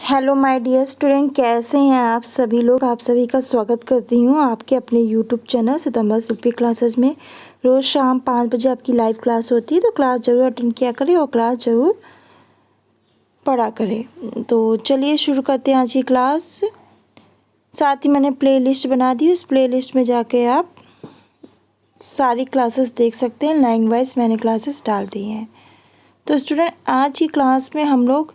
Hello my dear student, कैसे हैं आप सभी लोग। आप सभी का स्वागत करती हूँ आपके अपने यूट्यूब चैनल सितंबर शिल्पी क्लासेस में। रोज़ शाम 5 बजे आपकी लाइव क्लास होती है, तो क्लास ज़रूर अटेंड किया करें और क्लास ज़रूर पढ़ा करें। तो चलिए शुरू करते हैं आज की क्लास। साथ ही मैंने प्ले लिस्ट बना दी, उस प्ले लिस्ट में जाके आप सारी क्लासेस देख सकते हैं। लाइन वाइज मैंने क्लासेस डाल दी हैं। तो स्टूडेंट, आज की क्लास में हम लोग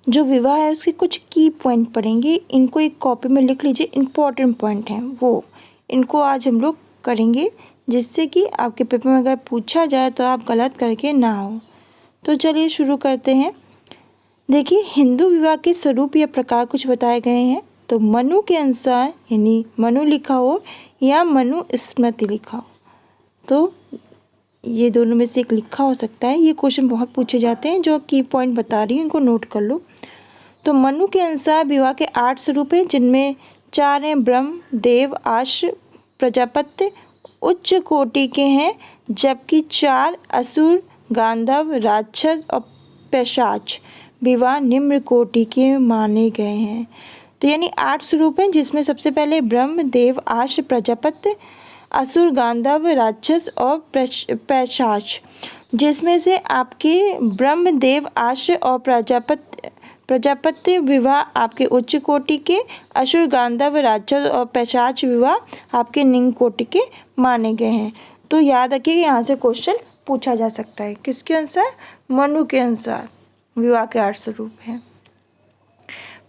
जो विवाह है उसके कुछ की पॉइंट पढ़ेंगे। इनको एक कॉपी में लिख लीजिए, इम्पॉर्टेंट पॉइंट हैं वो, इनको आज हम लोग करेंगे, जिससे कि आपके पेपर में अगर पूछा जाए तो आप गलत करके ना हो। तो चलिए शुरू करते हैं। देखिए, हिंदू विवाह के स्वरूप या प्रकार कुछ बताए गए हैं। तो मनु के अनुसार, यानी मनु लिखा हो या मनु स्मृति लिखा हो, तो ये दोनों में से एक लिखा हो सकता है। ये क्वेश्चन बहुत पूछे जाते हैं। जो की पॉइंट बता रही हूँ इनको नोट कर लो। तो मनु के अनुसार विवाह के 8 स्वरूप हैं, जिनमें 4 हैं ब्रह्म, देव, आश्र, प्रजापत्य उच्च कोटि के हैं, जबकि 4 असुर, गांधर्व, राक्षस और पैशाच विवाह निम्न कोटि के माने गए हैं। तो यानी 8 स्वरूप हैं, जिसमें सबसे पहले ब्रह्म, देव, आश्र, प्रजापत्य, असुर, गांधर्व, राक्षस और पैशाच, जिसमें से आपके ब्रह्म, देव, आश्र और प्रजापत्य विवाह आपके उच्च कोटि के, असुर, गांधर्व, राक्षस और पैशाच विवाह आपके निम्न कोटि के माने गए हैं। तो याद रखिए, यहाँ से क्वेश्चन पूछा जा सकता है। किसके अनुसार? मनु के अनुसार विवाह के 8 स्वरूप हैं।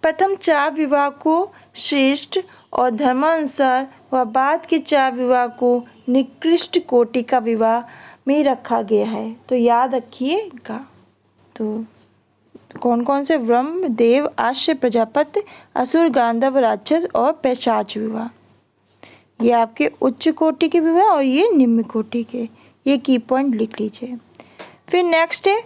प्रथम 4 विवाह को श्रेष्ठ और धर्मानुसार व बाद के 4 विवाह को निकृष्ट कोटि का विवाह में रखा गया है। तो याद रखिएगा। तो कौन कौन से? ब्रह्म, देव, आश्र, प्रजापत्य, असुर, गांधर्व, राक्षस और पैशाच विवाह। ये आपके उच्च कोटि के विवाह और ये निम्न कोटि के। ये की पॉइंट लिख लीजिए। फिर नेक्स्ट है,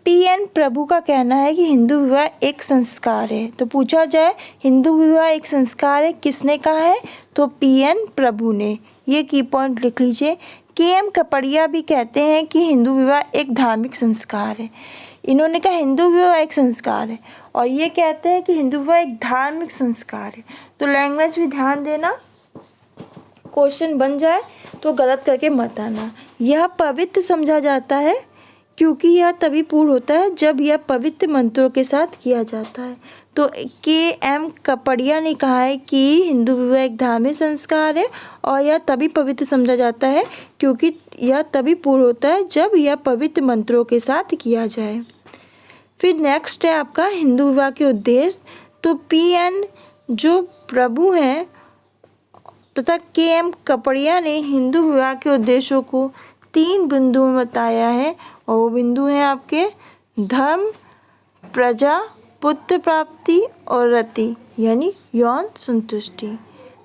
P.N. प्रभु का कहना है कि हिंदू विवाह एक संस्कार है। तो पूछा जाए हिंदू विवाह एक संस्कार है, किसने कहा है? तो P.N. प्रभु ने। ये की पॉइंट लिख लीजिए। K.M. कपड़िया भी कहते हैं कि हिंदू विवाह एक धार्मिक संस्कार है। इन्होंने कहा हिंदू विवाह एक संस्कार है, और ये कहते हैं कि हिंदू विवाह एक धार्मिक संस्कार है। तो लैंग्वेज भी ध्यान देना, क्वेश्चन बन जाए तो गलत करके मत आना। यह पवित्र समझा जाता है क्योंकि यह तभी पूर्ण होता है जब यह पवित्र मंत्रों के साथ किया जाता है। तो K.M. कपड़िया ने कहा है कि हिंदू विवाह एक धार्मिक संस्कार है और यह तभी पवित्र समझा जाता है क्योंकि यह तभी पूर्ण होता है जब यह पवित्र मंत्रों के साथ किया जाए। फिर नेक्स्ट है आपका हिंदू विवाह के उद्देश्य। तो P.N. जो प्रभु हैं तथा K.M. कपड़िया ने हिंदू विवाह के उद्देश्यों को 3 बिंदुओं में बताया है, और वो बिंदु हैं आपके धर्म, प्रजा, पुत्र प्राप्ति और रति, यानी यौन संतुष्टि।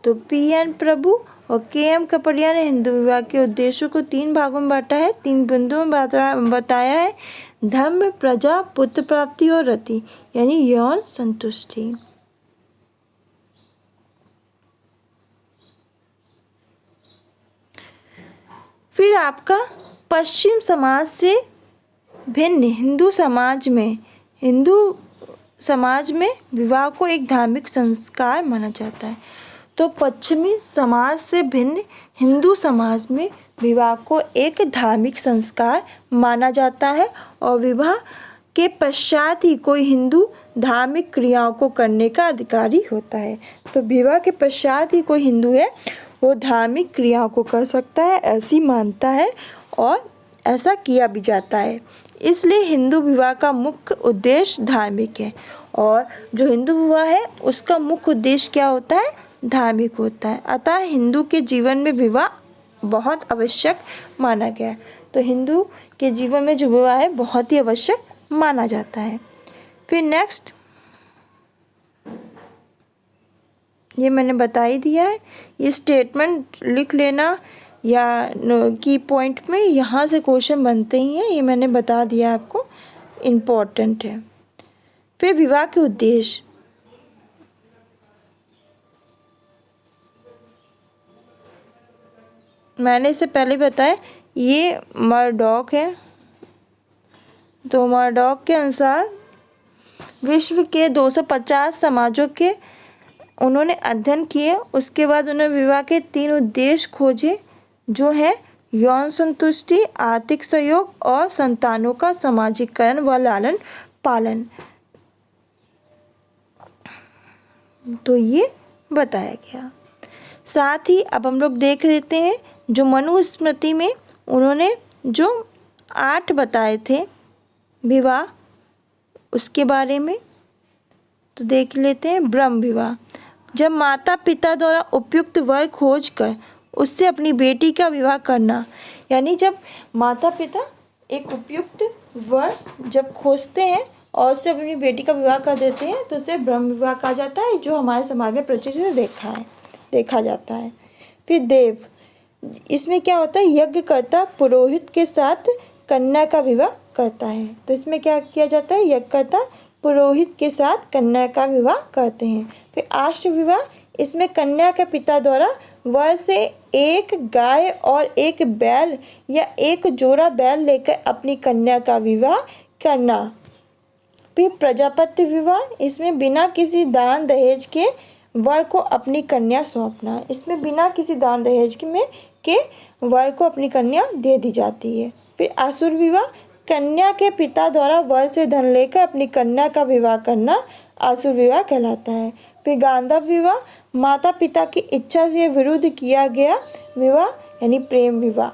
तो P.N. प्रभु और K.M. कपड़िया ने हिंदू विवाह के उद्देश्यों को 3 भागों में बांटा है, 3 बिंदुओं में बताया है। धर्म, प्रजा, पुत्र प्राप्ति और रति, यानी यौन संतुष्टि। फिर आपका पश्चिम समाज से भिन्न हिंदू समाज में विवाह को एक धार्मिक संस्कार माना जाता है। तो पश्चिमी समाज से भिन्न हिंदू समाज में विवाह को एक धार्मिक संस्कार माना जाता है, और विवाह के पश्चात ही कोई हिंदू धार्मिक क्रियाओं को करने का अधिकारी होता है। तो विवाह के पश्चात ही कोई हिंदू है वो धार्मिक क्रियाओं को कर सकता है, ऐसी मानता है और ऐसा किया भी जाता है। इसलिए हिंदू विवाह का मुख्य उद्देश्य धार्मिक है, और जो हिंदू विवाह है उसका मुख्य उद्देश्य क्या होता है? धार्मिक होता है। अतः हिंदू के जीवन में विवाह बहुत आवश्यक माना गया है। तो हिंदू के जीवन में जो विवाह है बहुत ही आवश्यक माना जाता है। फिर नेक्स्ट, ये मैंने बता ही दिया है। ये स्टेटमेंट लिख लेना या की पॉइंट में, यहाँ से क्वेश्चन बनते ही हैं। ये मैंने बता दिया आपको, इम्पोर्टेंट है। फिर विवाह के उद्देश्य। मैंने इससे पहले बताया, ये मर्डॉक है। तो मर्डॉक के अनुसार विश्व के 250 समाजों के उन्होंने अध्ययन किए। उसके बाद उन्होंने विवाह के 3 उद्देश्य खोजे, जो है यौन संतुष्टि, आर्थिक सहयोग और संतानों का सामाजिकरण व लालन पालन। तो ये बताया गया। साथ ही अब हम लोग देख लेते हैं जो मनुस्मृति में उन्होंने जो 8 बताए थे विवाह, उसके बारे में तो देख लेते हैं। ब्रह्म विवाह, जब माता पिता द्वारा उपयुक्त वर खोज कर उससे अपनी बेटी का विवाह करना। यानी जब माता पिता एक उपयुक्त वर जब खोजते हैं और उससे अपनी बेटी का विवाह कर देते हैं तो उसे ब्रह्म विवाह कहा जाता है, जो हमारे समाज में प्रचलित देखा जाता है। फिर देव, इसमें क्या होता है, यज्ञकर्ता पुरोहित के साथ कन्या का विवाह करता है। तो इसमें क्या किया जाता है, यज्ञकर्ता पुरोहित के साथ कन्या का विवाह करते हैं। फिर आश्र विवाह, इसमें कन्या के पिता द्वारा वर से एक गाय और एक बैल या एक जोड़ा बैल लेकर अपनी कन्या का विवाह करना। फिर प्रजापत्य विवाह, इसमें बिना किसी दान दहेज के वर को अपनी कन्या सौंपना। इसमें बिना किसी दान दहेज के वर को अपनी कन्या दे दी जाती है। फिर आसुर विवाह, कन्या के पिता द्वारा वर से धन लेकर अपनी कन्या का विवाह करना आसुर विवाह कहलाता है। फिर गांधर्व विवाह, माता पिता की इच्छा से विरुद्ध किया गया विवाह यानी प्रेम विवाह।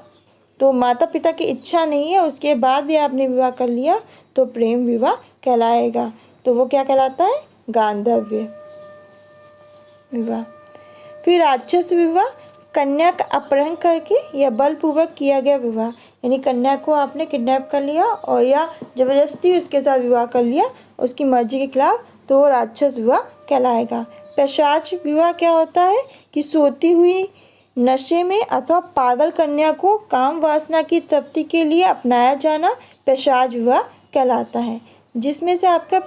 तो माता पिता की इच्छा नहीं है, उसके बाद भी आपने विवाह कर लिया तो प्रेम विवाह कहलाएगा। तो वो क्या कहलाता है, गांधर्व विवाह। फिर राक्षस विवाह, कन्या का अपहरण करके या बलपूर्वक किया गया विवाह, यानी कन्या को आपने किडनैप कर लिया और या ज़बरदस्ती उसके साथ विवाह कर लिया उसकी मर्जी के खिलाफ, तो वो राक्षस विवाह कहलाएगा। पैशाच विवाह क्या होता है कि सोती हुई नशे में अथवा पागल कन्या को काम वासना की तृप्ति के लिए अपनाया जाना पैशाच विवाह कहलाता है। जिसमें से आपका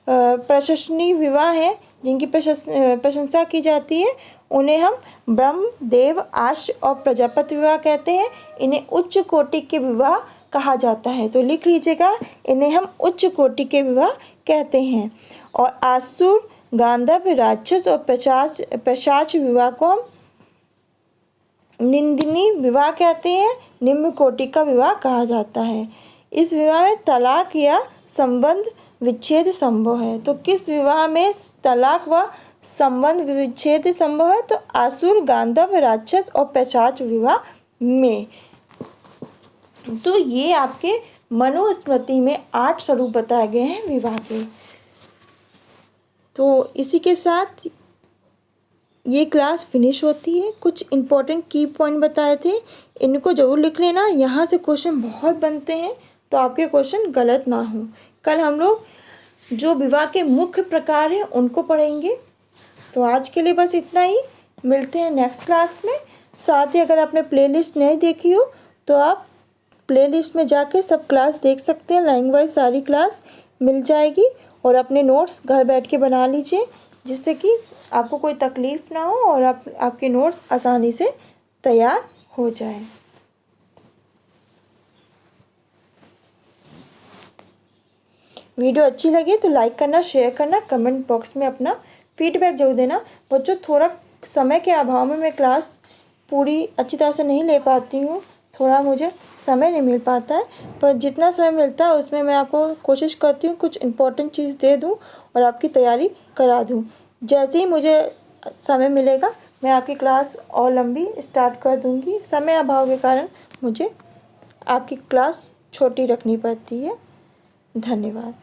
प्रशंसनीय विवाह है, जिनकी प्रशंसा की जाती है, उन्हें हम ब्रह्म, देव, आश्र और प्रजापति विवाह कहते हैं। इन्हें उच्च कोटि के विवाह कहा जाता है। तो लिख लीजिएगा, इन्हें हम उच्च कोटि के विवाह कहते हैं। और आसुर, गांधर्व, राक्षस और पैशाच विवाह को हम निंदनीय विवाह कहते हैं। निम्न कोटि का विवाह कहा जाता है। इस विवाह में तलाक या संबंध विच्छेद संभव है। तो किस विवाह में तलाक व संबंध विच्छेद संभव है, तो आसुर, गांधर्व, राक्षस और पैशाच विवाह में। तो ये आपके मनुस्मृति में 8 स्वरूप बताए गए हैं विवाह के। तो इसी के साथ ये क्लास फिनिश होती है। कुछ इम्पोर्टेंट की पॉइंट बताए थे, इनको ज़रूर लिख लेना। यहाँ से क्वेश्चन बहुत बनते हैं, तो आपके क्वेश्चन गलत ना हो। कल हम लोग जो विवाह के मुख्य प्रकार हैं उनको पढ़ेंगे। तो आज के लिए बस इतना ही, मिलते हैं नेक्स्ट क्लास में। साथ ही अगर आपने प्लेलिस्ट नहीं देखी हो तो आप प्लेलिस्ट में जाके सब क्लास देख सकते हैं। लैंग्वेज वाइज सारी क्लास मिल जाएगी और अपने नोट्स घर बैठ के बना लीजिए, जिससे कि आपको कोई तकलीफ़ ना हो और आपके नोट्स आसानी से तैयार हो जाए। वीडियो अच्छी लगे तो लाइक करना, शेयर करना, कमेंट बॉक्स में अपना फीडबैक जरूर देना। बच्चों, थोड़ा समय के अभाव में मैं क्लास पूरी अच्छी तरह से नहीं ले पाती हूँ, थोड़ा मुझे समय नहीं मिल पाता है, पर जितना समय मिलता है उसमें मैं आपको कोशिश करती हूँ कुछ इम्पोर्टेंट चीज़ दे दूँ और आपकी तैयारी करा दूँ। जैसे ही मुझे समय मिलेगा मैं आपकी क्लास और लंबी स्टार्ट कर दूँगी। समय अभाव के कारण मुझे आपकी क्लास छोटी रखनी पड़ती है। धन्यवाद।